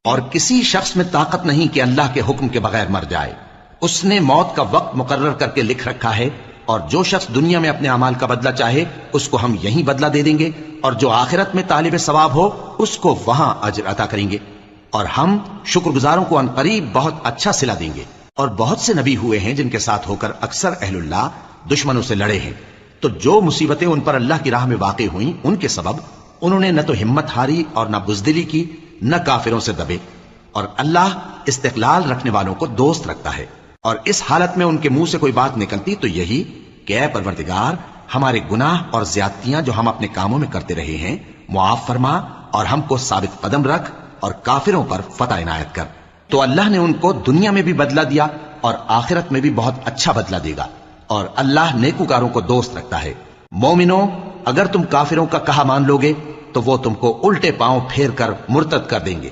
اور کسی شخص میں طاقت نہیں کہ اللہ کے حکم کے بغیر مر جائے. اس نے موت کا وقت مقرر کر کے لکھ رکھا ہے، اور جو شخص دنیا میں اپنے اعمال کا بدلہ چاہے اس کو ہم یہیں بدلہ دے دیں گے، اور جو آخرت میں طالب ثواب ہو اس کو وہاں اجر عطا کریں گے، اور ہم شکر گزاروں کو عنقریب بہت اچھا صلہ دیں گے. اور بہت سے نبی ہوئے ہیں جن کے ساتھ ہو کر اکثر اہل اللہ دشمنوں سے لڑے ہیں، تو جو مصیبتیں ان پر اللہ کی راہ میں واقع ہوئیں ان کے سبب انہوں نے نہ تو ہمت ہاری اور نہ بزدلی کی، نہ کافروں سے دبے. اور اللہ استقلال رکھنے والوں کو دوست رکھتا ہے. اور اس حالت میں ان کے منہ سے کوئی بات نکلتی تو یہی کہ اے پروردگار، ہمارے گناہ اور زیادتیاں جو ہم اپنے کاموں میں کرتے رہے ہیں معاف فرما، اور ہم کو ثابت قدم رکھ اور کافروں پر فتح عنایت کر. تو اللہ نے ان کو دنیا میں بھی بدلہ دیا اور آخرت میں بھی بہت اچھا بدلہ دے گا، اور اللہ نیکوکاروں کو دوست رکھتا ہے. مومنو، اگر تم کافروں کا کہا مان لوگے تو وہ تم کو الٹے پاؤں پھیر کر مرتد کر دیں گے.